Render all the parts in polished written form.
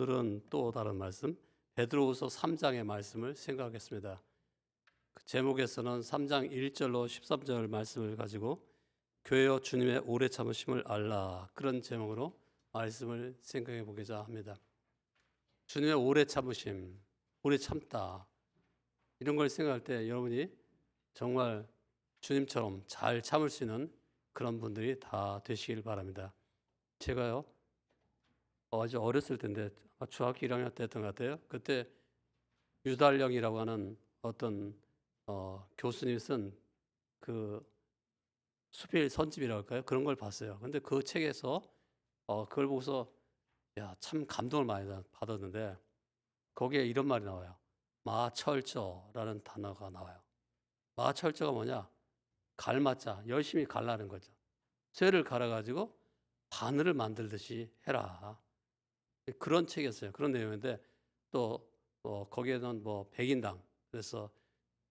오늘은 또 다른 말씀, 베드로후서 3장의 말씀을 생각하겠습니다. 그 제목에서는 3장 1절로 13절 말씀을 가지고 교회여 주님의 오래 참으심을 알라, 그런 제목으로 말씀을 생각해 보고자 합니다. 주님의 오래 참으심, 오래 참다, 이런 걸 생각할 때 여러분이 정말 주님처럼 잘 참을 수 있는 그런 분들이 다 되시길 바랍니다. 제가요, 아주 어렸을 때인데 중학교 1학년 때였던 것 같아요. 그때 유달령이라고 하는 어떤 교수님이 쓴 그 수필 선집이라고 할까요? 그런 걸 봤어요. 근데 그 책에서 그걸 보고서 야, 참 감동을 많이 받았는데 거기에 이런 말이 나와요. 마철저라는 단어가 나와요. 마철저가 뭐냐? 갈맞자, 열심히 갈라는 거죠. 쇠를 갈아가지고 바늘을 만들듯이 해라. 그런 책이었어요. 그런 내용인데 또 거기에는 뭐 백인당, 그래서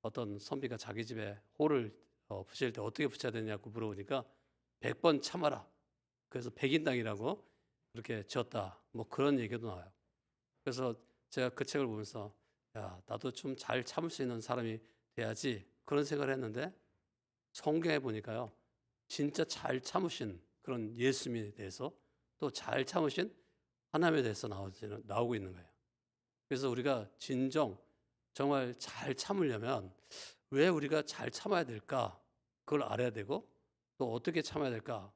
어떤 선비가 자기 집에 호를 붙일 때 어떻게 붙여야 되냐고 물어보니까 100번 참아라. 그래서 백인당이라고 그렇게 지었다. 뭐 그런 얘기도 나와요. 그래서 제가 그 책을 보면서 야, 나도 좀 잘 참을 수 있는 사람이 돼야지, 그런 생각을 했는데 성경에 보니까요, 진짜 잘 참으신 그런 예수님에 대해서, 또 잘 참으신 하나님에 대해서 나오고 있는 거예요. 그래서 우리가 진정 정말 잘 참으려면 왜 우리가 잘 참아야 될까? 그걸 알아야 되고, 또 어떻게 참아야 될까?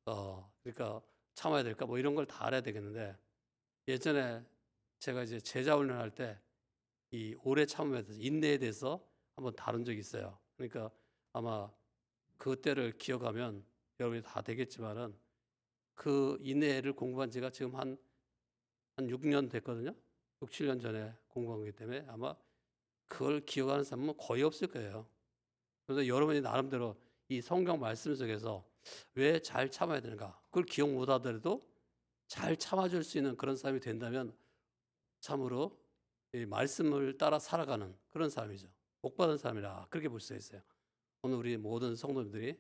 그러니까 참아야 될까? 뭐 이런 걸 다 알아야 되겠는데, 예전에 제가 이제 제자 훈련할 때 이 오래 참음에 대해서, 인내에 대해서 한번 다룬 적이 있어요. 그러니까 아마 그때를 기억하면 여러분이 다 되겠지만은, 그 인내를 공부한 지가 지금 한 6년 됐거든요. 6, 7년 전에 공부한 거기 때문에 아마 그걸 기억하는 사람은 거의 없을 거예요. 그래서 여러분이 나름대로 이 성경 말씀 속에서 왜 잘 참아야 되는가, 그걸 기억 못 하더라도 잘 참아줄 수 있는 그런 사람이 된다면 참으로 이 말씀을 따라 살아가는 그런 사람이죠. 복받은 사람이라 그렇게 볼 수 있어요. 오늘 우리 모든 성도님들이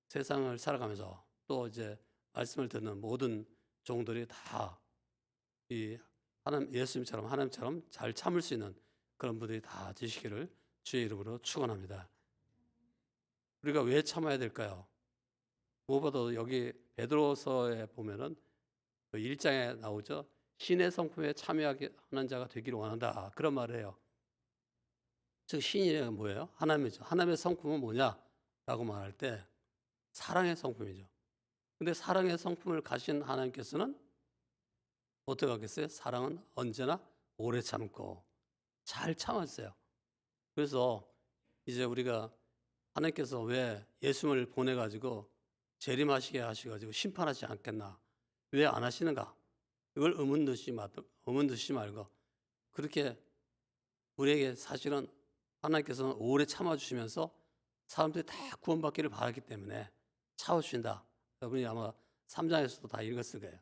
세상을 살아가면서 또 이제 말씀을 듣는 모든 종들이 다 이 하나님처럼 잘 참을 수 있는 그런 분들이 다 되시기를 주의 이름으로 축원합니다. 우리가 왜 참아야 될까요? 무엇보다도 여기 베드로서에 보면은 그 1장에 나오죠. 신의 성품에 참여하는 자가 되기를 원한다, 그런 말을 해요. 즉 신이란 뭐예요? 하나님이죠. 하나님의 성품은 뭐냐라고 말할 때 사랑의 성품이죠. 근데 사랑의 성품을 가신 하나님께서는 어떻게 하겠어요? 사랑은 언제나 오래 참고 잘 참았어요. 그래서 이제 우리가 하나님께서 왜 예수님을 보내가지고 재림하시게 하셔가지고 심판하지 않겠나, 왜 안 하시는가, 이걸 의문 드시지 말고, 그렇게 우리에게 사실은 하나님께서는 오래 참아주시면서 사람들이 다 구원받기를 바라기 때문에 참아주신다. 여러분이 아마 3장에서도 다 읽었을 거예요.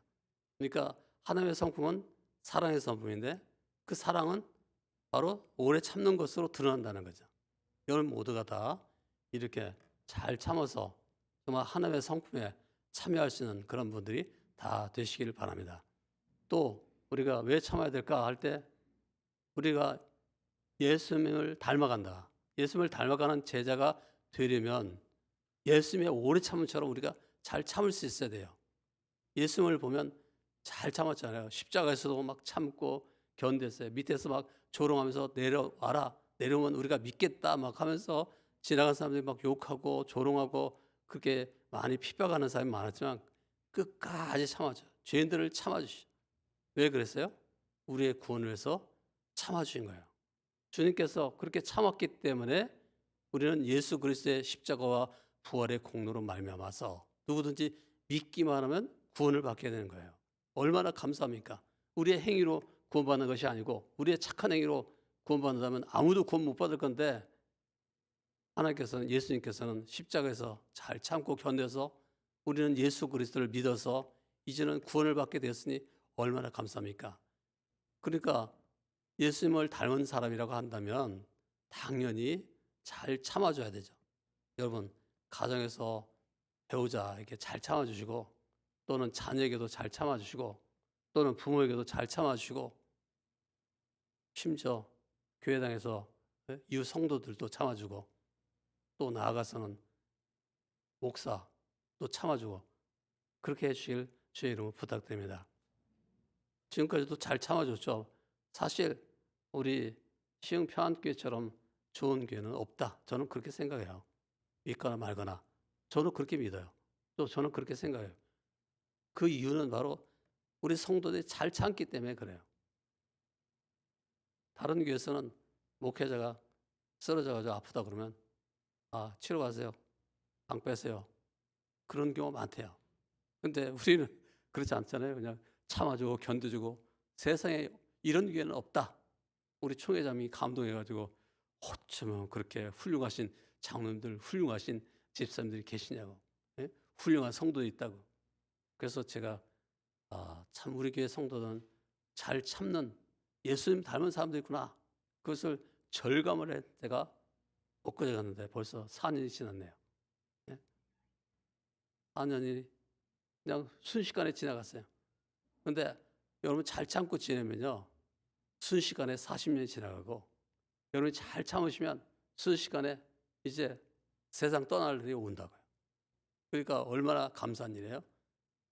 그러니까 하나님의 성품은 사랑의 성품인데, 그 사랑은 바로 오래 참는 것으로 드러난다는 거죠. 여러분 모두가 다 이렇게 잘 참아서 정말 하나님의 성품에 참여할 수 있는 그런 분들이 다 되시기를 바랍니다. 또 우리가 왜 참아야 될까 할 때, 우리가 예수님을 닮아간다. 예수님을 닮아가는 제자가 되려면 예수님의 오래 참음처럼 우리가 잘 참을 수 있어야 돼요. 예수님을 보면 잘 참았잖아요. 십자가에서도 막 참고 견뎠어요. 밑에서 막 조롱하면서 내려와라, 내려오면 우리가 믿겠다 막 하면서 지나간 사람들이 막 욕하고 조롱하고 그렇게 많이 핍박하는 사람이 많았지만 끝까지 참아줘. 죄인들을 참아주시죠. 왜 그랬어요? 우리의 구원을 위해서 참아주신 거예요. 주님께서 그렇게 참았기 때문에 우리는 예수 그리스도의 십자가와 부활의 공로로 말미암아서 누구든지 믿기만 하면 구원을 받게 되는 거예요. 얼마나 감사합니까? 우리의 행위로 구원받는 것이 아니고 우리의 착한 행위로 구원받는다면 아무도 구원 못 받을 건데, 하나님께서는, 예수님께서는 십자가에서 잘 참고 견뎌서 우리는 예수 그리스도를 믿어서 이제는 구원을 받게 되었으니 얼마나 감사합니까? 그러니까 예수님을 닮은 사람이라고 한다면 당연히 잘 참아줘야 되죠. 여러분, 가정에서 배우자에게 잘 참아주시고, 또는 자녀에게도 잘 참아주시고, 또는 부모에게도 잘 참아주시고 심지어 교회당에서 이웃 성도들도 참아주고 또 나아가서는 목사 또 참아주고 그렇게 해주실 주의 이름으로 부탁드립니다. 지금까지도 잘 참아줬죠. 사실 우리 시흥평안교회처럼 좋은 교회는 없다. 저는 그렇게 생각해요. 믿거나 말거나 저는 그렇게 믿어요. 또 저는 그렇게 생각해요. 그 이유는 바로 우리 성도들이 잘 참기 때문에 그래요. 다른 교회에서는 목회자가 쓰러져가지고 아프다 그러면 치료 가세요. 방 빼세요. 그런 경우가 많대요. 근데 우리는 그렇지 않잖아요. 그냥 참아주고 견뎌주고 세상에 이런 교회는 없다. 우리 총회장이 감동해가지고 어쩌면 그렇게 훌륭하신 장로님들, 훌륭하신 집사님들이 계시냐고. 예? 훌륭한 성도도 있다고. 그래서 제가 참 우리 교회 성도는 잘 참는 예수님 닮은 사람도 있구나. 그것을 절감을 해 제가 엊그제 갔는데 벌써 4년이 지났네요. 예? 4년이 그냥 순식간에 지나갔어요. 근데 여러분 잘 참고 지내면요. 순식간에 40년이 지나가고 여러분이 잘 참으시면 순식간에 이제 세상 떠날 일이 온다고요. 그러니까 얼마나 감사한 일이에요.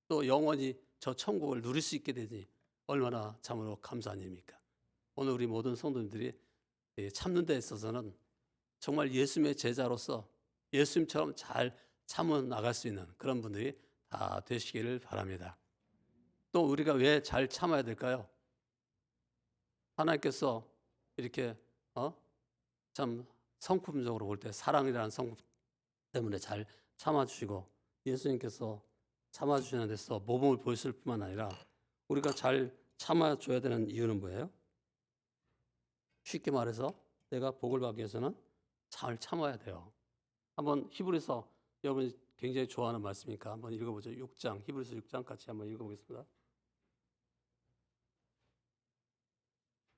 또 영원히 저 천국을 누릴 수 있게 되니 얼마나 참으로 감사한 일입니까. 오늘 우리 모든 성도님들이 참는 데 있어서는 정말 예수님의 제자로서 예수님처럼 잘 참아 나갈 수 있는 그런 분들이 다 되시기를 바랍니다. 또 우리가 왜 잘 참아야 될까요? 하나님께서 이렇게 참 성품적으로 볼 때 사랑이라는 성품 때문에 잘 참아주시고 예수님께서 참아주시는 데서 모범을 보였을 뿐만 아니라 우리가 잘 참아줘야 되는 이유는 뭐예요? 쉽게 말해서 내가 복을 받기 위해서는 잘 참아야 돼요. 한번 히브리서 여러분이 굉장히 좋아하는 말씀이니까 한번 읽어보죠. 6장 히브리서 6장 같이 한번 읽어보겠습니다.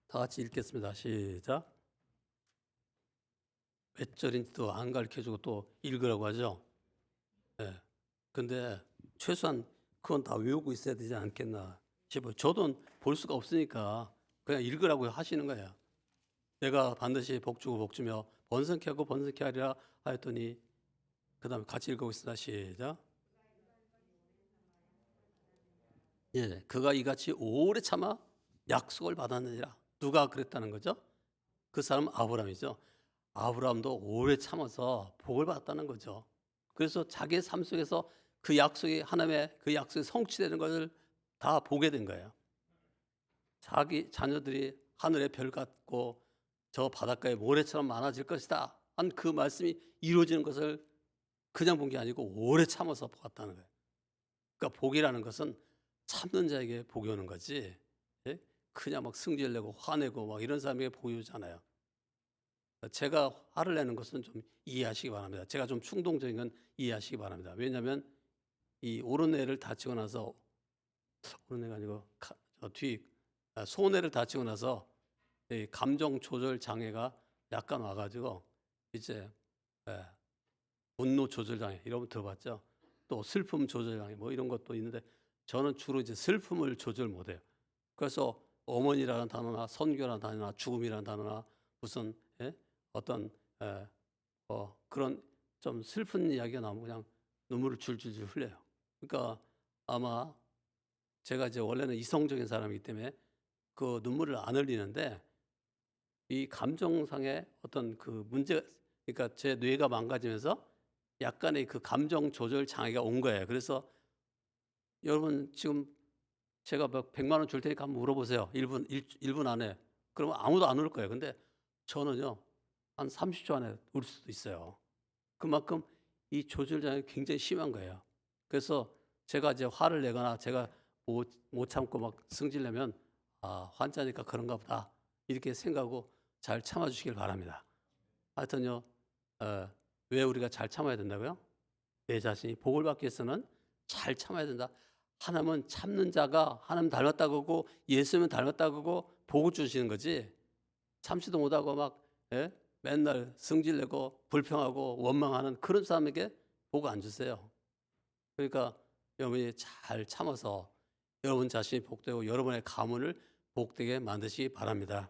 다 같이 읽겠습니다. 시작. 몇 절인지도 안 가르쳐주고 또 읽으라고 하죠. 네. 근데 최소한 그건 다 외우고 있어야 되지 않겠나 싶어요. 저도 볼 수가 없으니까 그냥 읽으라고 하시는 거예요. 내가 반드시 복주고 복주며 번성케 하고 번성케 하리라 하였더니 그 다음에 같이 읽어보겠습니다. 시작. 예, 그가 이같이 오래 참아 약속을 받았느니라. 누가 그랬다는 거죠? 그 사람은 아브라함이죠. 아브라함도 오래 참아서 복을 받았다는 거죠. 그래서 자기의 삶 속에서 그 약속이 하나님의 그 약속이 성취되는 것을 다 보게 된 거예요. 자기 자녀들이 하늘의 별 같고 저 바닷가의 모래처럼 많아질 것이다 한 그 말씀이 이루어지는 것을 그냥 본 게 아니고 오래 참아서 봤다는 거예요. 그러니까 복이라는 것은 참는 자에게 복이 오는 거지, 예? 그냥 막 승질내고 화내고 막 이런 사람에게 복이 오잖아요. 제가 화를 내는 것은 좀 이해하시기 바랍니다. 제가 좀 충동적인 건 이해하시기 바랍니다. 왜냐하면 이 오른뇌를 다치고 나서 오른뇌가 아니고 소뇌를 다치고 나서 이 감정 조절 장애가 약간 와가지고 이제 분노 조절 장애 이런 거 들어봤죠? 또 슬픔 조절 장애 뭐 이런 것도 있는데 저는 주로 이제 슬픔을 조절 못해요. 그래서 어머니라는 단어나 선교라는 단어나 죽음이라는 단어나 무슨 어떤 그런 좀 슬픈 이야기가 나오면 그냥 눈물을 줄줄줄 흘려요. 그러니까 아마 제가 이제 원래는 이성적인 사람이기 때문에 그 눈물을 안 흘리는데 이 감정상의 어떤 그 문제가 그러니까 제 뇌가 망가지면서 약간의 그 감정 조절 장애가 온 거예요. 그래서 여러분 지금 제가 막 100만 원 줄 테니까 한번 물어보세요. 1분 안에. 그러면 아무도 안 울 거예요. 근데 저는요. 한 30초 안에 울 수도 있어요. 그만큼 이 조절 장애가 굉장히 심한 거예요. 그래서 제가 이제 화를 내거나 제가 못 참고 막 승질내면 환자니까 그런가 보다 이렇게 생각하고 잘 참아주시길 바랍니다. 하여튼요. 왜 우리가 잘 참아야 된다고요? 내 자신이 복을 받기 위해서는 잘 참아야 된다. 하나님은 참는 자가 하나님 닮았다고 하고 예수님은 닮았다고 하고 복을 주시는 거지 참지도 못하고 막 맨날 승질내고 불평하고 원망하는 그런 사람에게 복 안 주세요. 그러니까 여러분이 잘 참아서 여러분 자신이 복되고 여러분의 가문을 복되게 만드시기 바랍니다.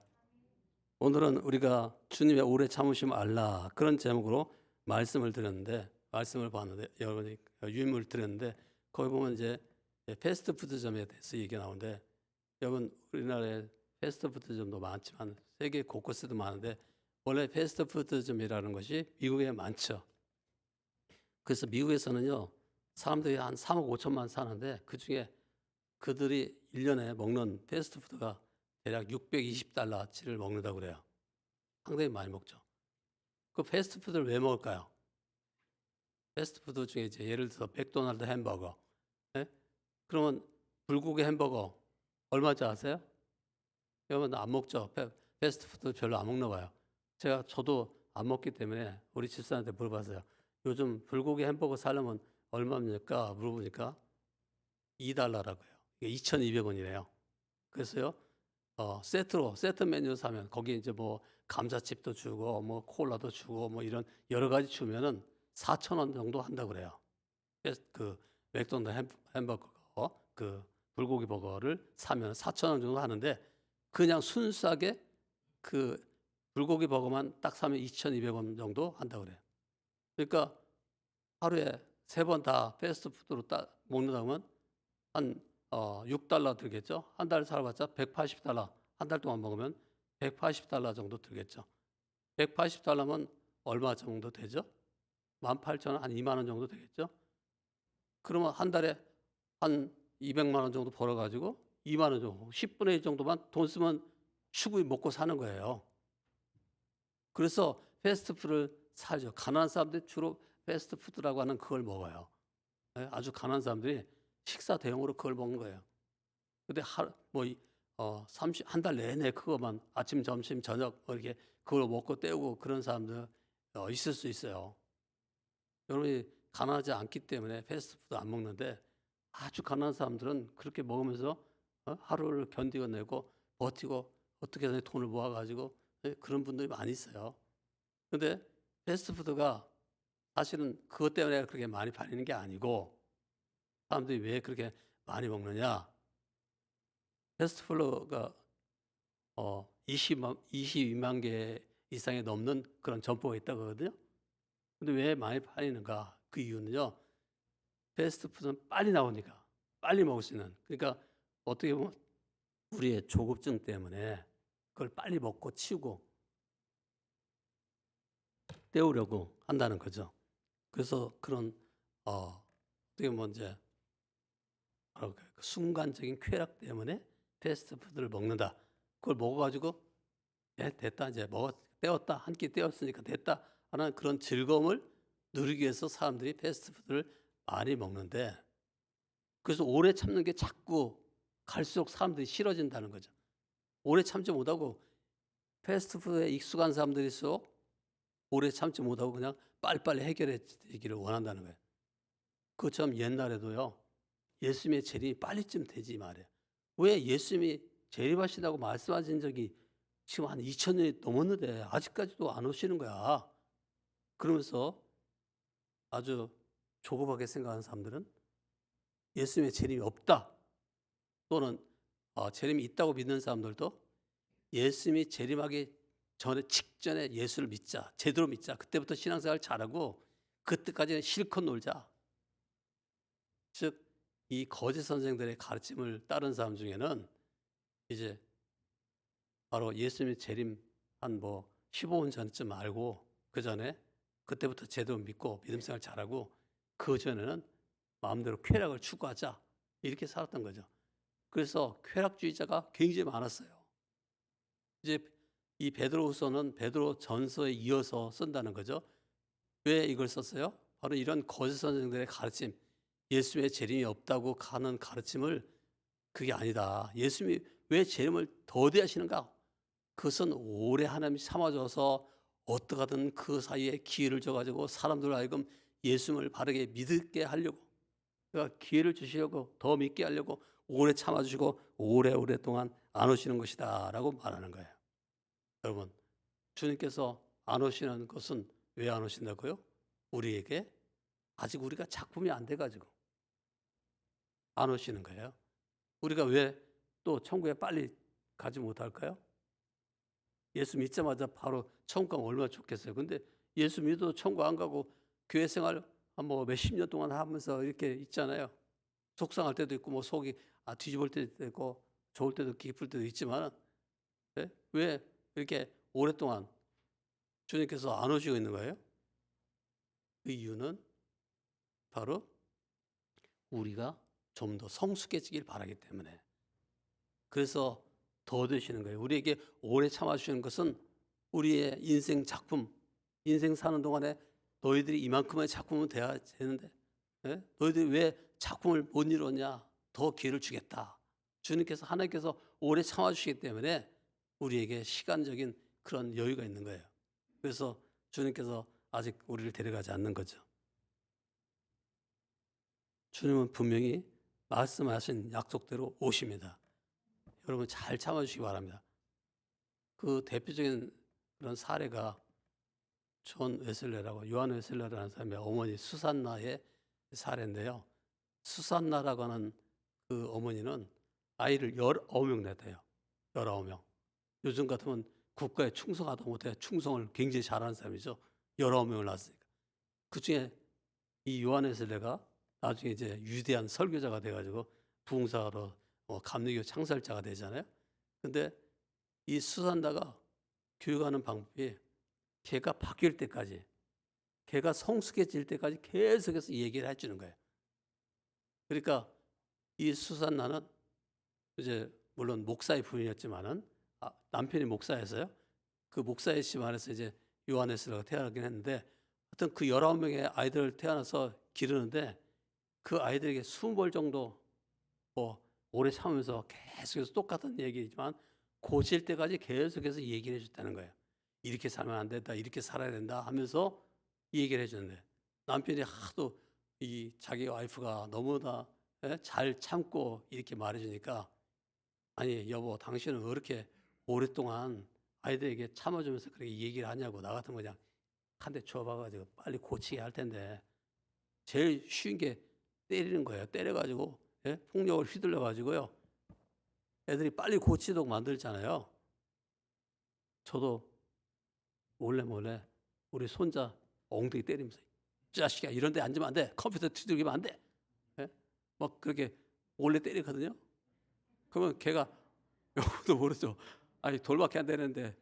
오늘은 우리가 주님의 오래 참으심을 알라 그런 제목으로 말씀을 봤는데 여러분이 유인물을 드렸는데 거기 보면 이제 패스트푸드점에 대해서 얘기가 나오는데 여러분 우리나라에 패스트푸드점도 많지만 세계 곳곳에도 많은데 원래 패스트푸드점이라는 것이 미국에 많죠. 그래서 미국에서는요 사람들이 한 3억 5천만 사는데 그중에 그들이 1년에 먹는 패스트푸드가 대략 $620치를 먹는다고 그래요. 상당히 많이 먹죠. 그 패스트푸드를 왜 먹을까요? 패스트푸드 중에 이제 예를 들어서 맥도날드 햄버거, 예? 그러면 불고기 햄버거 얼마인지 아세요? 여러분 안 먹죠? 패스트푸드 별로 안 먹나 봐요. 저도 안 먹기 때문에 우리 집사한테 물어봤어요. 요즘 불고기 햄버거 사려면 얼마입니까? 물어보니까 $2라고요. 이게 2,200원이래요. 그래서요, 세트 메뉴 사면 거기 이제 뭐 감자칩도 주고 뭐 콜라도 주고 뭐 이런 여러 가지 주면은 4,000원 정도 한다고 그래요. 그 맥도날드 햄버거 그 불고기 버거를 사면 4,000원 정도 하는데 그냥 순수하게 그 불고기 버거만 딱 사면 2,200원 정도 한다고 그래요. 그러니까 하루에 3번 다 패스트푸드로 딱 먹는다면 한 $6 들겠죠. 한 달 살아봤자 $180. 한 달 동안 먹으면 $180 정도 들겠죠. $180면 얼마 정도 되죠? 18,000원, 한 2만 원 정도 되겠죠. 그러면 한 달에 한 200만 원 정도 벌어가지고 2만 원 정도, 10분의 1 정도만 돈 쓰면 충분히 먹고 사는 거예요. 그래서 패스트푸드를 사죠. 가난한 사람들이 주로 패스트푸드라고 하는 그걸 먹어요. 네? 아주 가난한 사람들이 식사 대용으로 그걸 먹는 거예요. 근데 한 달 내내 그거만 아침, 점심, 저녁 뭐 이렇게 그걸 먹고 때우고 그런 사람들 있을 수 있어요. 여러분이 가난하지 않기 때문에 패스트푸드 안 먹는데 아주 가난한 사람들은 그렇게 먹으면서 하루를 견디고내고 버티고 어떻게든 돈을 모아가지고 그런 분들이 많이 있어요. 근데 패스트푸드가 사실은 그것 때문에 그렇게 많이 팔리는 게 아니고 사람들이 왜 그렇게 많이 먹느냐? 패스트푸드가 22만 개 이상이 넘는 그런 점포가 있다고 하거든요. 근데 왜 많이 팔리는가? 그 이유는요. 패스트푸드는 빨리 나오니까 빨리 먹을 수 있는 그러니까 어떻게 보면 우리의 조급증 때문에 그걸 빨리 먹고 치우고 때우려고 한다는 거죠. 그래서 그런 어떻게 보면 이제 순간적인 쾌락 때문에 패스트푸드를 먹는다. 그걸 먹어가지고 됐다 이제 때웠다 한 끼 때웠으니까 됐다 하는 그런 즐거움을 누리기 위해서 사람들이 패스트푸드를 많이 먹는데 그래서 오래 참는 게 자꾸 갈수록 사람들이 싫어진다는 거죠. 오래 참지 못하고 패스트푸드에 익숙한 사람들일수록 오래 참지 못하고 그냥 빨리빨리 해결해지기를 원한다는 거예요. 그것처럼 옛날에도요. 예수님의 재림이 빨리쯤 되지 말이에요. 왜 예수님이 재림하신다고 말씀하신 적이 지금 한 2000년이 넘었는데 아직까지도 안 오시는 거야. 그러면서 아주 조급하게 생각하는 사람들은 예수님의 재림이 없다. 또는 재림이 있다고 믿는 사람들도 예수님이 재림하기 직전에 예수를 믿자. 제대로 믿자. 그때부터 신앙생활 잘하고 그때까지는 실컷 놀자. 즉 이 거짓 선생들의 가르침을 따른 사람 중에는 이제 바로 예수님의 재림 한 15분 전쯤 알고 그 전에 그때부터 제대로 믿고 믿음생활 잘하고 그 전에는 마음대로 쾌락을 추구하자 이렇게 살았던 거죠. 그래서 쾌락주의자가 굉장히 많았어요. 이제 이 베드로후서는 베드로 전서에 이어서 쓴다는 거죠. 왜 이걸 썼어요? 바로 이런 거짓 선생들의 가르침, 예수님의 재림이 없다고 가는 가르침을 그게 아니다. 예수님이 왜 재림을 더디하시는가? 그것은 오래 하나님이 참아줘서 어떻게든 그 사이에 기회를 줘가지고 사람들 알금 예수님을 바르게 믿게 하려고 그러니까 기회를 주시려고 더 믿게 하려고 오래 참아주시고 오랫동안 안 오시는 것이다 라고 말하는 거예요. 여러분 주님께서 안 오시는 것은 왜 안 오신다고요? 우리에게 아직 우리가 작품이 안 돼가지고 안 오시는 거예요. 우리가 왜 또 천국에 빨리 가지 못할까요? 예수 믿자마자 바로 천국 가면 얼마나 좋겠어요. 근데 예수 믿어도 천국 안 가고 교회 생활 뭐 몇십 년 동안 하면서 이렇게 있잖아요. 속상할 때도 있고 뭐 속이 뒤집을 때도 있고 좋을 때도 기쁠 때도 있지만 왜 이렇게 오랫동안 주님께서 안 오시고 있는 거예요? 그 이유는 바로 우리가 좀 더 성숙해지길 바라기 때문에. 그래서 더 되시는 거예요. 우리에게 오래 참아주시는 것은 우리의 인생 작품, 인생 사는 동안에 너희들이 이만큼의 작품은 돼야 되는데 너희들이 왜 작품을 못 이루었냐? 더 기회를 주겠다. 주님께서 하나님께서 오래 참아주시기 때문에 우리에게 시간적인 그런 여유가 있는 거예요. 그래서 주님께서 아직 우리를 데려가지 않는 거죠. 주님은 분명히 말씀하신 약속대로 오십니다. 여러분 잘 참아주시기 바랍니다. 그 대표적인 그런 사례가 존 웨슬레라고 요한 웨슬레라는 사람의 어머니 수산나의 사례인데요. 수산나라고 하는 그 어머니는 아이를 19명 낳았대요. 19명. 요즘 같으면 국가에 충성하다 못해 충성을 굉장히 잘하는 사람이죠. 19명을 낳았으니까. 그중에 이 요한 웨슬레가 나중에 이제 위대한 설교자가 돼가지고 부흥사로 감리교 창설자가 되잖아요. 근데 이 수산다가 교육하는 방법이 걔가 바뀔 때까지, 걔가 성숙해질 때까지 계속해서 얘기를 해주는 거예요. 그러니까 이 수산나는 이제 물론 목사의 부인이었지만은 남편이 목사였어요. 그 목사의 집안에서 이제 요하네스라가 태어나긴 했는데 하여튼 그 19명의 아이들을 태어나서 기르는데 그 아이들에게 20벌 정도 뭐 오래 참으면서 계속해서 똑같은 얘기지만 고칠 때까지 계속해서 얘기를 해줬다는 거예요. 이렇게 살면 안 된다, 이렇게 살아야 된다 하면서 얘기를 해주는데 남편이 하도 이 자기 와이프가 너무나 잘 참고 이렇게 말해주니까 아니 여보 당신은 왜 이렇게 오랫동안 아이들에게 참아주면서 그렇게 얘기를 하냐고 나 같으면 그냥 한 대 줘봐가지고 빨리 고치게 할 텐데 제일 쉬운 게 때리는 거예요. 때려가지고 폭력을 휘둘러가지고요. 애들이 빨리 고치도록 만들잖아요. 저도 몰래 우리 손자 엉덩이 때리면서 자식아 이런 데 앉으면 안 돼. 컴퓨터 두들기면 안 돼. 막 그렇게 몰래 때리거든요. 그러면 걔가 영어도 모르죠. 아니 돌밖에 안 되는데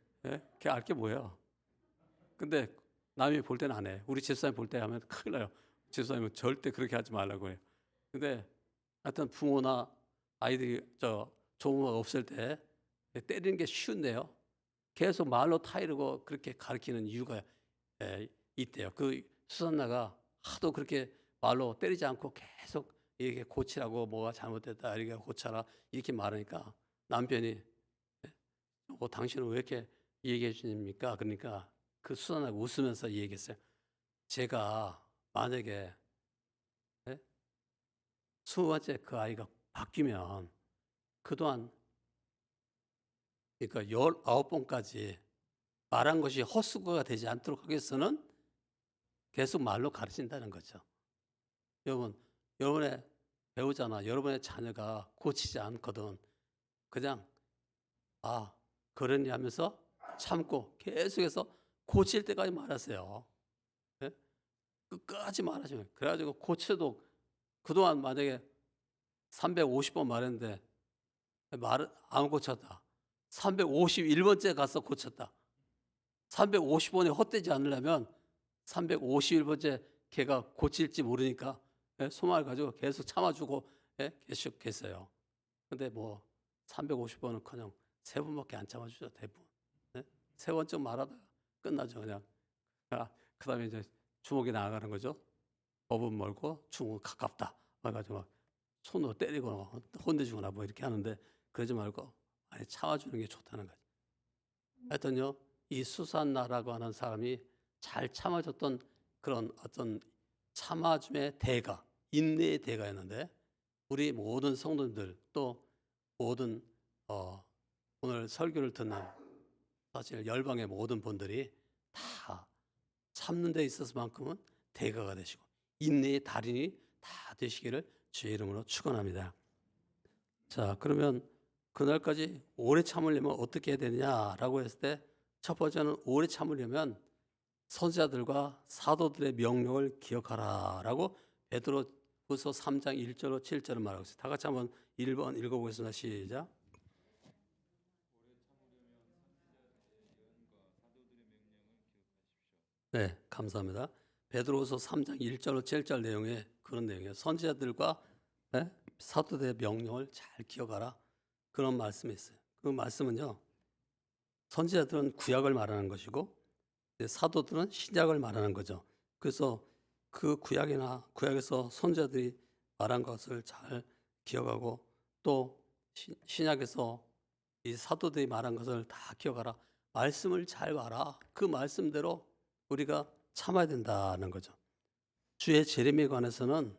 걔 알 게 뭐예요. 근데 남이 볼 때는 안 해. 우리 집사님 볼 때 하면 큰일 나요. 집사님은 절대 그렇게 하지 말라고 해요. 근데 하여튼 부모나 아이들이 조부모가 없을 때 때리는 게 쉬운데요. 계속 말로 타이르고 그렇게 가르치는 이유가 있대요. 그 수산나가 하도 그렇게 말로 때리지 않고 계속 이렇게 고치라고 뭐가 잘못됐다 이렇게 고쳐라 이렇게 말하니까 남편이 당신은 왜 이렇게 얘기해 주십니까? 그러니까 그 수산나가 웃으면서 얘기했어요. 제가 만약에 20번째 그 아이가 바뀌면 그동안 그러니까 19번까지 말한 것이 헛수고가 되지 않도록 하기 위해서는 계속 말로 가르친다는 거죠. 여러분, 여러분의 배우자나 여러분의 자녀가 고치지 않거든 그냥 그러니 하면서 참고 계속해서 고칠 때까지 말하세요. 끝까지 말하시면 그래가지고 고쳐도 그동안 만약에 350번 말했는데 말을 안 고쳤다. 351번째 가서 고쳤다. 350번이 헛되지 않으려면 351번째 걔가 고칠지 모르니까 소망을 가지고 계속 참아주고 계속했어요. 근데 뭐 350번은 그냥 3번밖에 안 참아주죠 대부분. 세 번쯤 말하다가 끝나죠 그냥. 그다음에 이제 주먹이 나가는 거죠. 법은 멀고 주먹은 가깝다. 그래가지고 막 손으로 때리거나 혼내주거나 뭐 이렇게 하는데 그러지 말고 많이 참아주는 게 좋다는 거죠. 하여튼요, 이 수산나라고 하는 사람이 잘 참아줬던 그런 어떤 참아줌의 대가, 인내의 대가였는데 우리 모든 성도들 또 모든 오늘 설교를 듣는 사실 열방의 모든 분들이 다 참는 데 있어서만큼은 대가가 되시고 인내의 달인이 다 되시기를 주의 이름으로 축원합니다. 자, 그러면 그날까지 오래 참으려면 어떻게 해야 되느냐라고 했을 때 첫 번째는 오래 참으려면 선지자들과 사도들의 명령을 기억하라라고 베드로후서 3장 1절로 7절을 말하고 있어요. 다 같이 한번 1번 읽어보겠습니다. 시작. 네, 감사합니다. 베드로후서 3장 1절로 7절 내용에 그런 내용이에요. 선지자들과 사도들의 명령을 잘 기억하라. 그런 말씀이 있어요. 그 말씀은요. 선지자들은 구약을 말하는 것이고 사도들은 신약을 말하는 거죠. 그래서 그 구약에서 선지자들이 말한 것을 잘 기억하고 또 신약에서 이 사도들이 말한 것을 다 기억하라. 말씀을 잘 봐라. 그 말씀대로 우리가 참아야 된다는 거죠. 주의 재림에 관해서는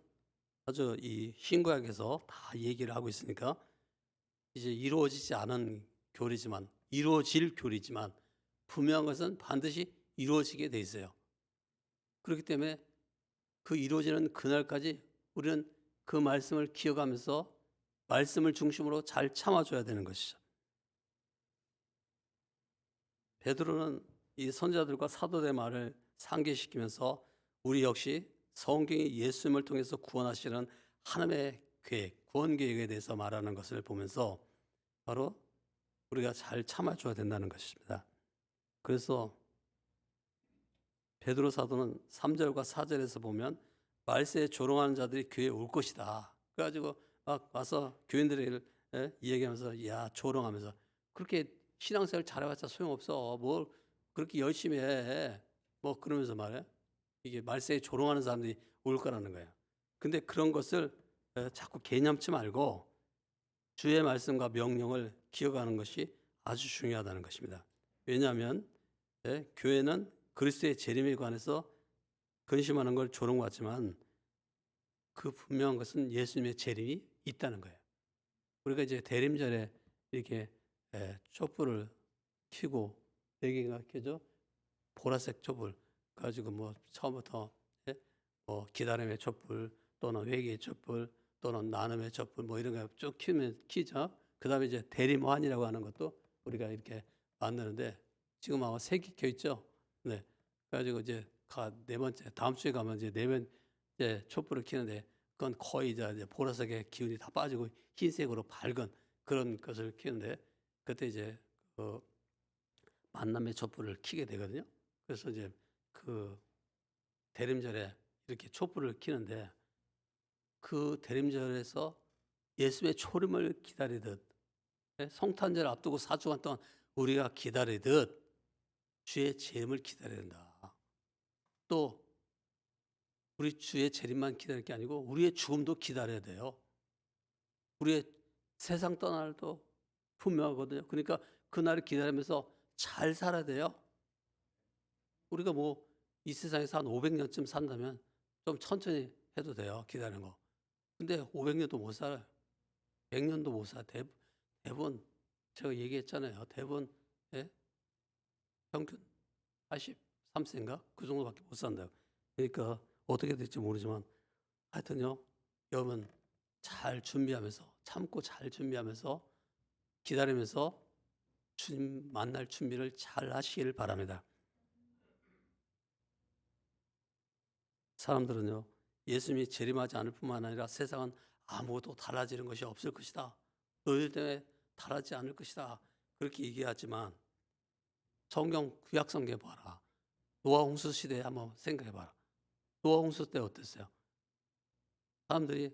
아주 이 신구약에서 다 얘기를 하고 있으니까 이제 이루어지지 않은 교리지만 이루어질 교리지만 분명한 것은 반드시 이루어지게 돼 있어요. 그렇기 때문에 그 이루어지는 그날까지 우리는 그 말씀을 기억하면서 말씀을 중심으로 잘 참아줘야 되는 것이죠. 베드로는 이 선지자들과 사도들의 말을 상기시키면서 우리 역시 성경이 예수님을 통해서 구원하시는 하나님의 계획, 구원 계획에 대해서 말하는 것을 보면서 바로 우리가 잘 참아줘야 된다는 것입니다. 그래서 베드로 사도는 3절과 4절에서 보면 말세에 조롱하는 자들이 교회에 올 것이다. 그래가지고 막 와서 교인들을 이야기하면서 야 조롱하면서 그렇게 신앙생활 잘해봤자 소용없어. 뭘 그렇게 열심히 해. 뭐 그러면서 말해. 이게 말세에 조롱하는 사람들이 올 거라는 거예요. 근데 그런 것을 자꾸 개념치 말고 주의 말씀과 명령을 기억하는 것이 아주 중요하다는 것입니다. 왜냐하면 교회는 그리스도의 재림에 관해서 근심하는 걸 조롱받지만 그 분명한 것은 예수님의 재림이 있다는 거예요. 우리가 이제 대림절에 이렇게 촛불을 켜고 배경이 켜져 보라색 촛불 가지고 뭐 처음부터 뭐 기다림의 촛불 또는 회개의 촛불 또는 나눔의 촛불 뭐 이런 거 쭉 키죠. 그다음에 이제 대림환이라고 하는 것도 우리가 이렇게 만드는데 지금 아마 3개 켜 있죠. 네. 그래가지고 이제 네 번째 다음 주에 가면 이제 네 번째 촛불을 켜는데 그건 거의 이제 보라색의 기운이 다 빠지고 흰색으로 밝은 그런 것을 켜는데 그때 이제 그 만남의 촛불을 켜게 되거든요. 그래서 이제 그 대림절에 이렇게 촛불을 켜는데 그 대림절에서 예수의 초림을 기다리듯 성탄절 앞두고 4주간 동안 우리가 기다리듯 주의 재림을 기다려야 된다. 또 우리 주의 재림만 기다릴 게 아니고 우리의 죽음도 기다려야 돼요. 우리의 세상 떠날 날도 분명하거든요. 그러니까 그날을 기다리면서 잘 살아야 돼요. 우리가 뭐 이 세상에서 한 500년쯤 산다면 좀 천천히 해도 돼요. 기다리는 거. 근데 500년도 못 살아요. 100년도 못 살아요. 대부분 제가 얘기했잖아요. 대부분 평균 83세인가? 그 정도밖에 못 산다고. 그러니까 어떻게 될지 모르지만 하여튼요. 여러분 잘 준비하면서 참고 잘 준비하면서 기다리면서 주님 만날 준비를 잘 하시길 바랍니다. 사람들은요. 예수님이 재림하지 않을 뿐만 아니라 세상은 아무것도 달라지는 것이 없을 것이다. 너희들 때문에 달라지지 않을 것이다. 그렇게 얘기하지만 성경 구약 성경에 봐라. 노아 홍수 시대에 한번 생각해 봐라. 노아 홍수 때 어땠어요? 사람들이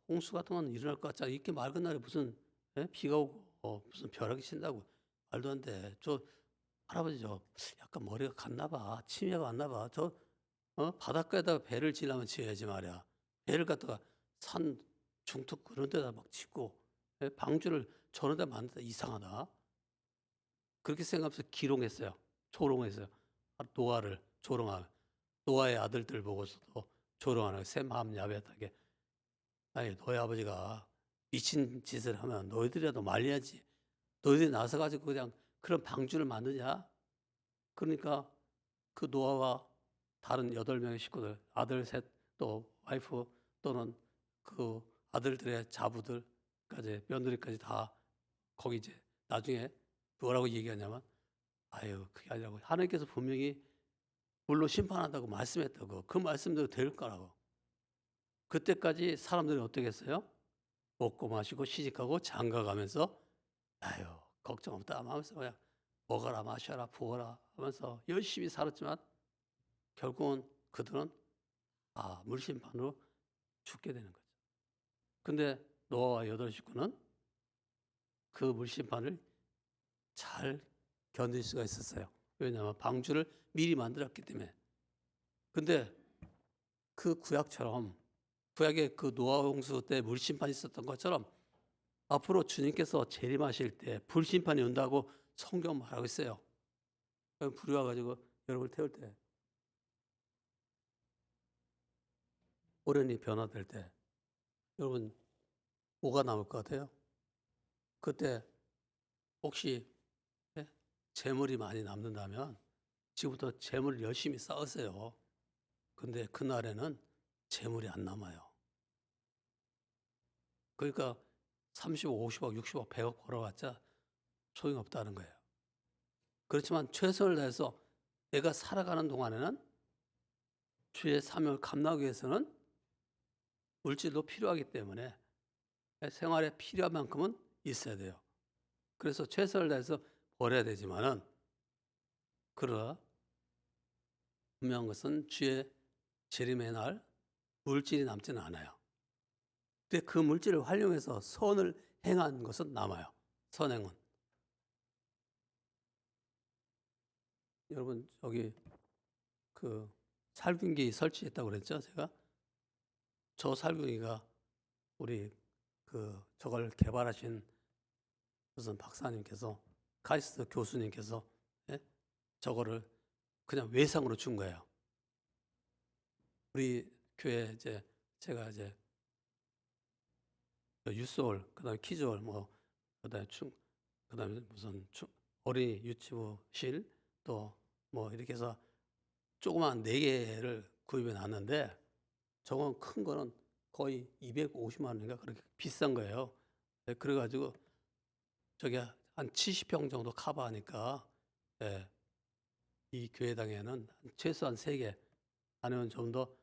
홍수 같은 건 일어날 것 같지 않아. 이렇게 맑은 날에 무슨 비가 오고 무슨 벼락이 친다고 말도 안 돼. 저 할아버지 저 약간 머리가 갔나 봐. 치매가 왔나 봐. 저 바닷가에다가 배를 지려면 지어야지 말이야. 배를 갖다가 산 중턱 그런 데다 막 짓고 방주를 저런 데 만든다 이상하다. 그렇게 생각하면서 기롱했어요. 조롱했어요. 노아를 조롱하는 노아의 아들들 보고서도 조롱하는 새 마음 야비하게. 아니 너희 아버지가 미친 짓을 하면 너희들이라도 말려야지. 너희들이 나서 가지고 그냥 그런 방주를 만드냐? 그러니까 그 노아와 다른 8명의 식구들, 아들 셋, 또 와이프 또는 그 아들들의 자부들 아들까지 며느리까지 다 거기 이제 나중에 뭐라고 얘기하냐면 아유 그게 아니라고 하나님께서 분명히 물로 심판한다고 말씀했다고 그 말씀대로 될 거라고. 그때까지 사람들이 어떻게 했어요? 먹고 마시고 시집가고 장가가면서 아유 걱정 없다 하면서 그냥 먹어라 마셔라 부어라 하면서 열심히 살았지만 결국은 그들은 물심판으로 죽게 되는 거죠. 근데 노아와 8식구는 그 물심판을 잘 견딜 수가 있었어요. 왜냐하면 방주를 미리 만들었기 때문에. 근데 그 구약처럼 구약의 그 노아 홍수 때 물심판이 있었던 것처럼 앞으로 주님께서 재림하실 때 불심판이 온다고 성경 말하고 있어요. 불이 와가지고 여러분을 태울 때 오련이 변화될 때 여러분 뭐가 남을 것 같아요? 그때 혹시 재물이 많이 남는다면 지금부터 재물을 열심히 쌓으세요. 근데 그날에는 재물이 안 남아요. 그러니까 30억, 50억, 60억, 100억 벌어봤자 소용없다는 거예요. 그렇지만 최선을 다해서 내가 살아가는 동안에는 주의 사명을 감당하기 위해서는 물질도 필요하기 때문에 생활에 필요한 만큼은 있어야 돼요. 그래서 최선을 다해서 벌어야 되지만은 그러나 분명한 것은 주의 재림의 날 물질이 남지는 않아요. 근데 그 물질을 활용해서 선을 행한 것은 남아요. 선행은. 여러분 저기 그 살균기 설치했다고 그랬죠, 제가? 저 살균기가 우리 저걸 개발하신 무슨 박사님께서 카이스트 교수님께서 저거를 그냥 외상으로 준 거예요. 우리 교회 이제 제가 이제 유소월 그다음에 키즈월 그다음에 무슨 어린이 유치부실 또 뭐 이렇게 해서 조그만 4개를 구입해 놨는데 저건 큰 거는 거의 250만 원인가 그렇게 비싼 거예요. 그래가지고 저게 한 70평 정도 커버하니까 이 교회당에는 최소한 3개 아니면 좀 더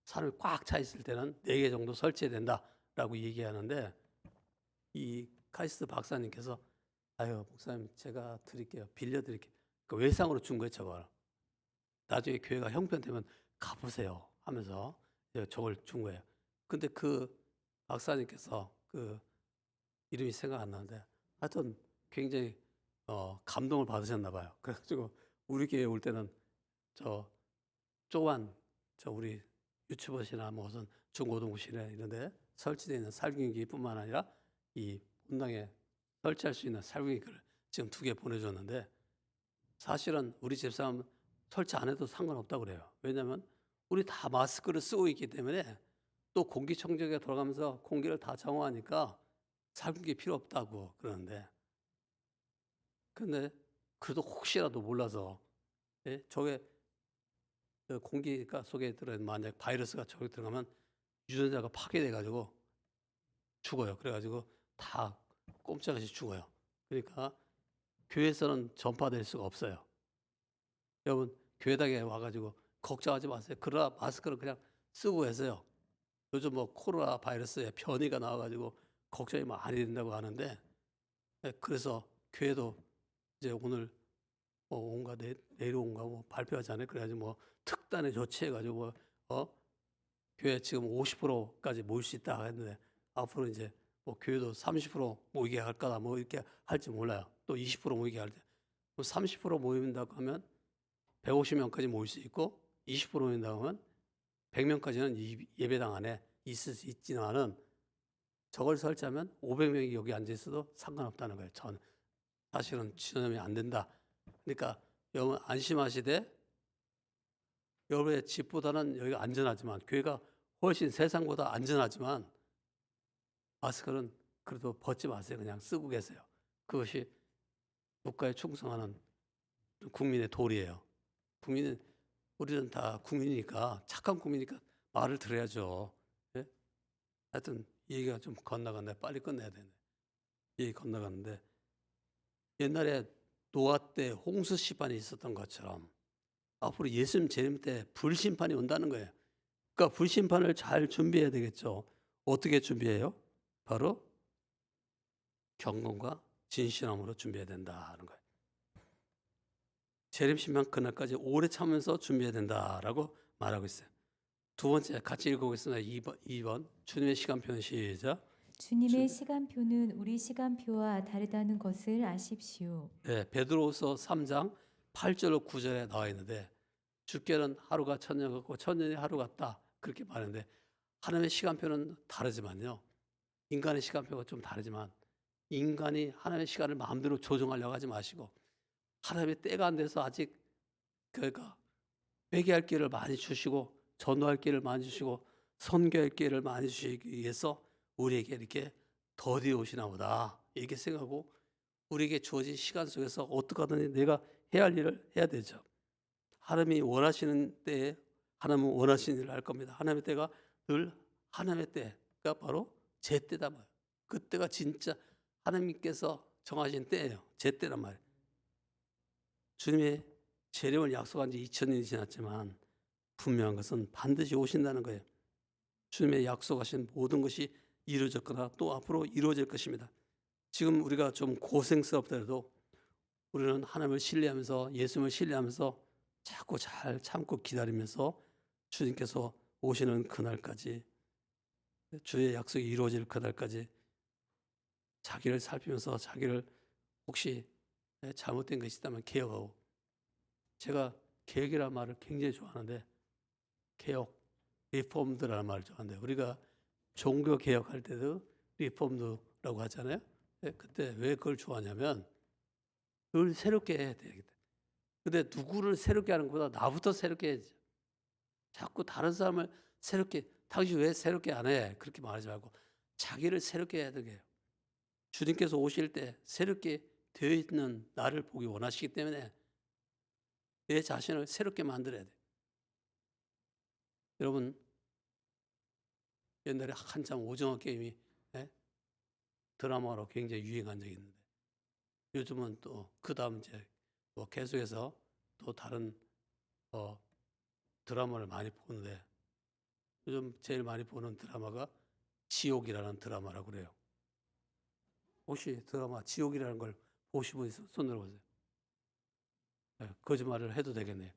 사람이 꽉 차 있을 때는 4개 정도 설치해야 된다라고 얘기하는데 이 카이스트 박사님께서 아유 목사님 제가 드릴게요 빌려드릴게요. 그 외상으로 준 거예요 저걸. 나중에 교회가 형편되면 갚으세요 하면서 저걸 준 거예요. 근데 그 박사님께서 그 이름이 생각 안 나는데 하여튼 굉장히 감동을 받으셨나 봐요. 그래가지고 우리 교회 올 때는 저 조그만 우리 유치버시나 무슨 중고등부실에 이런데 설치되어 있는 살균기뿐만 아니라 이 본당에 설치할 수 있는 살균기를 지금 2개 보내줬는데 사실은 우리 집사람 설치 안 해도 상관없다고 그래요. 왜냐하면 우리 다 마스크를 쓰고 있기 때문에 또 공기청정기가 돌아가면서 공기를 다 정화하니까 살균기 필요 없다고 그러는데 근데 그래도 혹시라도 몰라서 저게 공기가 속에 들어있는 만약 바이러스가 저기 들어가면 유전자가 파괴돼 가지고 죽어요. 그래가지고 다 꼼짝없이 죽어요. 그러니까 교회에서는 전파될 수가 없어요. 여러분 교회당에 와가지고 걱정하지 마세요. 그러나 마스크를 그냥 쓰고 계세요. 요즘 뭐 코로나 바이러스에 변이가 나와가지고 걱정이 많이 된다고 하는데 그래서 교회도 이제 오늘 온가 내일 온가 뭐 발표하잖아요. 그래가지고 뭐 특단의 조치해가지고 교회 지금 50%까지 모일 수 있다 했는데 앞으로 이제 뭐 교회도 30% 모이게 할 거다 뭐 이렇게 할지 몰라요. 또 20% 모이게 할 때. 30% 모인다고 하면 150명까지 모일 수 있고 20% 모인다고 하면 100명까지는 예배당 안에 있을 수 있지만은 저걸 설치하면 500명이 여기 앉아 있어도 상관없다는 거예요. 사실은 지원이 안 된다. 그러니까 여러분 안심하시되 여러분의 집보다는 여기가 안전하지만 교회가 훨씬 세상보다 안전하지만 마스크는 그래도 벗지 마세요. 그냥 쓰고 계세요. 그것이 국가에 충성하는 국민의 도리예요. 우리는 다 국민이니까 착한 국민이니까 말을 들어야죠. 예? 하여튼 얘기가 좀 건너갔네. 빨리 끝내야 되네. 얘기 건너갔는데 옛날에 노아 때 홍수 시판이 있었던 것처럼 앞으로 예수님 재림 때 불심판이 온다는 거예요. 그러니까 불심판을 잘 준비해야 되겠죠. 어떻게 준비해요? 바로 경건과 진실함으로 준비해야 된다는 거예요. 재림심판 그날까지 오래 참으면서 준비해야 된다라고 말하고 있어요. 두 번째 같이 읽어보겠습니다. 2번 주님의 시간표는 시작. 주님의 시간표는 우리 시간표와 다르다는 것을 아십시오. 네, 베드로후서 3장 8절로 9절에 나와 있는데 주께는 하루가 천년 같고 천년이 하루 같다 그렇게 말하는데 하나님의 시간표는 다르지만요. 인간의 시간표가 좀 다르지만 인간이 하나님의 시간을 마음대로 조정하려고 하지 마시고 하나님의 때가 안 돼서 아직 그러니까 회개할 기회를 많이 주시고 전도할 기회를 많이 주시고 선교할 기회를 많이 주시기 위해서 우리에게 이렇게 더디어 오시나 보다 이렇게 생각하고 우리에게 주어진 시간 속에서 어떻게 하든지 내가 해야 할 일을 해야 되죠. 하나님이 원하시는 때에 하나님은 원하시는 일을 할 겁니다. 하나님의 때가 늘 하나님의 때가 바로 제 때다 말이에요. 그때가 진짜 하나님께서 정하신 때예요. 제 때란 말이에요. 주님의 재림을 약속한 지 2000년이 지났지만 분명한 것은 반드시 오신다는 거예요. 주님의 약속하신 모든 것이 이루어졌거나 또 앞으로 이루어질 것입니다. 지금 우리가 좀 고생스럽더라도 우리는 하나님을 신뢰하면서 예수님을 신뢰하면서 자꾸 잘 참고 기다리면서 주님께서 오시는 그날까지 주의 약속이 이루어질 그날까지 자기를 살피면서 자기를 혹시 잘못된 것이 있다면 개혁하고 제가 개혁이라는 말을 굉장히 좋아하는데 개혁, 리폼드라는 말을 좋아하는데 우리가 종교 개혁할 때도 리폼드라고 하잖아요. 그때 왜 그걸 좋아하냐면 늘 새롭게 해야 되겠다. 근데 누구를 새롭게 하는 것보다 나부터 새롭게 해야지. 자꾸 다른 사람을 새롭게 당신 왜 새롭게 안 해? 그렇게 말하지 말고 자기를 새롭게 해야 되게요. 주님께서 오실 때 새롭게 되어 있는 나를 보기 원하시기 때문에 내 자신을 새롭게 만들어야 돼. 여러분 옛날에 한참 오징어 게임이 드라마로 굉장히 유행한 적이 있는데 요즘은 또 그 다음 이제 뭐 계속해서 또 다른 드라마를 많이 보는데 요즘 제일 많이 보는 드라마가 지옥이라는 드라마라고 그래요. 혹시 드라마 지옥이라는 걸 보신 분 있으면 손 들어보세요. 거짓말을 해도 되겠네요.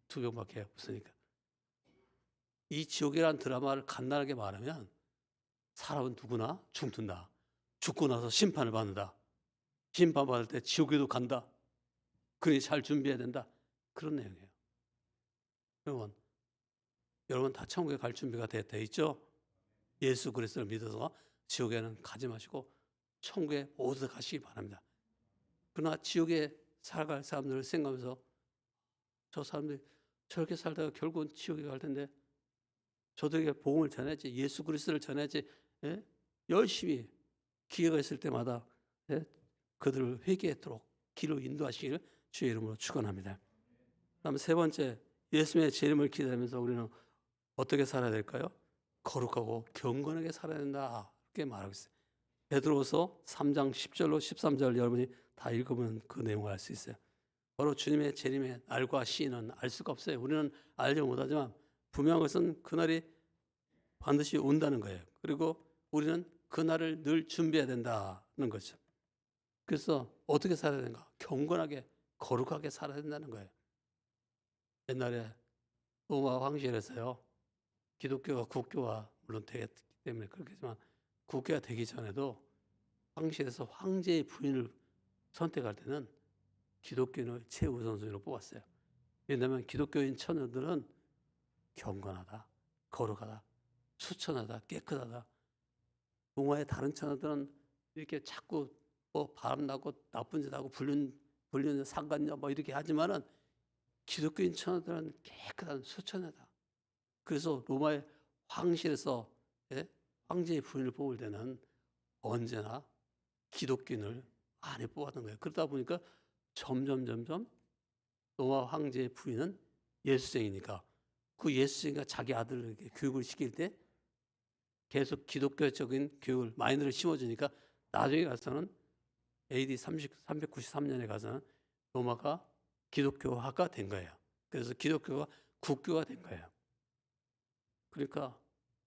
2명밖에 없으니까. 이 지옥이라는 드라마를 간단하게 말하면 사람은 누구나 죽는다. 죽고 나서 심판을 받는다. 심판받을 때 지옥에도 간다. 그러니 잘 준비해야 된다. 그런 내용이에요. 여러분 다 천국에 갈 준비가 돼 있죠? 예수 그리스도를 믿어서 지옥에는 가지 마시고 천국에 모두 가시기 바랍니다. 그러나 지옥에 살아갈 사람들을 생각하면서 저 사람들이 저렇게 살다가 결국은 지옥에 갈 텐데 저들에게 복음을 전해야지 예수 그리스도를 전해야지 열심히 기회가 있을 때마다 그들을 회개하도록 길로 인도하시기를 주의 이름으로 축원합니다. 다음 세 번째 예수님의 재림을 기다리면서 우리는 어떻게 살아야 될까요? 거룩하고 경건하게 살아야 된다. 이렇게 말하고 있어요. 베드로서 3장 10절로 13절 여러분이 다 읽으면 그 내용을 알 수 있어요. 바로 주님의 재림의 날과 시는 알 수가 없어요. 우리는 알지 못하지만 분명한 것은 그날이 반드시 온다는 거예요. 그리고 우리는 그날을 늘 준비해야 된다는 거죠. 그래서 어떻게 살아야 되는가? 경건하게 거룩하게 살아야 된다는 거예요. 옛날에 로마 황실에서요. 기독교가 국교가 물론 되기 때문에 그렇겠지만 국교가 되기 전에도 황실에서 황제의 부인을 선택할 때는 기독교인을 최우선순위로 뽑았어요. 왜냐하면 기독교인 처녀들은 경건하다, 거룩하다, 수천하다, 깨끗하다. 동화의 다른 처녀들은 이렇게 자꾸 뭐 바람나고 나쁜 짓 하고 불륜 상간녀 뭐 이렇게 하지만은 기독교인 처녀들은 깨끗한 수천하다. 그래서 로마의 황실에서 황제의 부인을 뽑을 때는 언제나 기독교인을 많이 뽑았던 거예요. 그러다 보니까 점점 로마 황제의 부인은 예수쟁이니까 그 예수쟁이가 자기 아들에게 교육을 시킬 때 계속 기독교적인 교육을 마인드를 심어주니까 나중에 가서는 AD 393년에 가서는 로마가 기독교화가 된 거예요. 그래서 기독교가 국교가 된 거예요. 그러니까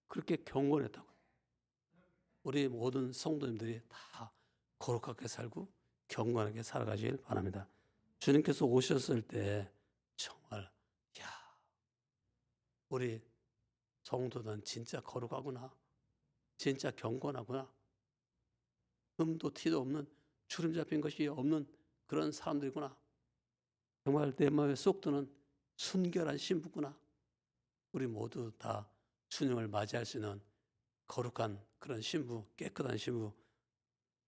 그렇게 경건했다고. 우리 모든 성도님들이 다 거룩하게 살고 경건하게 살아가시길 바랍니다. 주님께서 오셨을 때 정말 야, 우리 성도는 진짜 거룩하구나. 진짜 경건하구나. 흠도 티도 없는 주름 잡힌 것이 없는 그런 사람들이구나. 정말 내 마음에 쏙 드는 순결한 신부구나. 우리 모두 다 주님을 맞이할 수 있는 거룩한 그런 신부, 깨끗한 신부,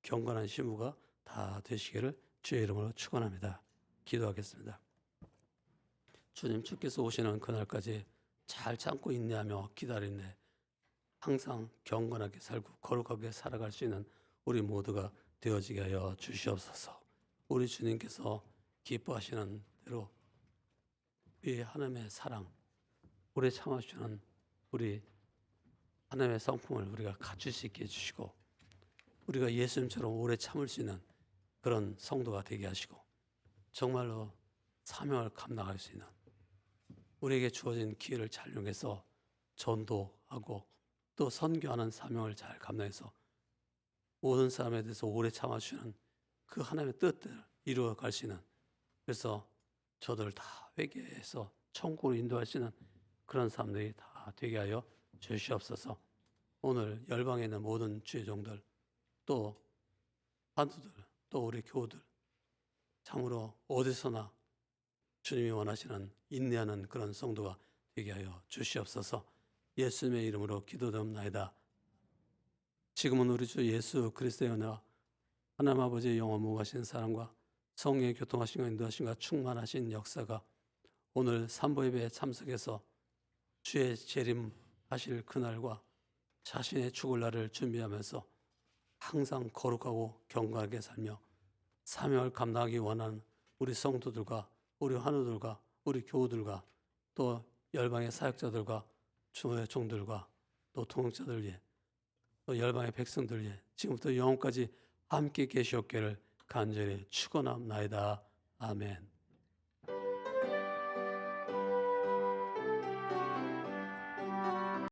경건한 신부가 다 되시기를 주의 이름으로 축원합니다. 기도하겠습니다. 주님 주께서 오시는 그날까지 잘 참고 인내하며 기다리네. 항상 경건하게 살고 거룩하게 살아갈 수 있는 우리 모두가 되어지게 하여 주시옵소서. 우리 주님께서 기뻐하시는 대로 우리 하나님의 사랑, 오래 참아주시는 우리 하나님의 성품을 우리가 갖출 수 있게 해주시고 우리가 예수님처럼 오래 참을 수 있는 그런 성도가 되게 하시고 정말로 사명을 감당할 수 있는 우리에게 주어진 기회를 잘 이용해서 전도하고 또 선교하는 사명을 잘 감당해서 모든 사람에 대해서 오래 참아주시는 그 하나님의 뜻을 이루어갈 수 있는 그래서 저들 다 회개해서 천국으로 인도할 수 있는 그런 사람들이 다 되게 하여 주시옵소서. 오늘 열방에 있는 모든 주의 종들 또 반도들 또 우리 교우들 참으로 어디서나 주님이 원하시는 인내하는 그런 성도가 되게 하여 주시옵소서. 예수님의 이름으로 기도드립나이다. 지금은 우리 주 예수 그리스도의 은혜와 하나님 아버지의 영원 무하신 사랑과 성령의 교통하심과 인도하심과 충만하신 역사가 오늘 삼보예배에 참석해서 주의 재림하실 그날과 자신의 죽을 날을 준비하면서 항상 거룩하고 경건하게 살며 사명을 감당하기 원하는 우리 성도들과 우리 환우들과 우리 교우들과 또 열방의 사역자들과 주의 종들과 또 통역자들 위해 또 열방의 백성들 위해 지금부터 영원까지 함께 계시옵기를 간절히 축원합나이다. 아멘.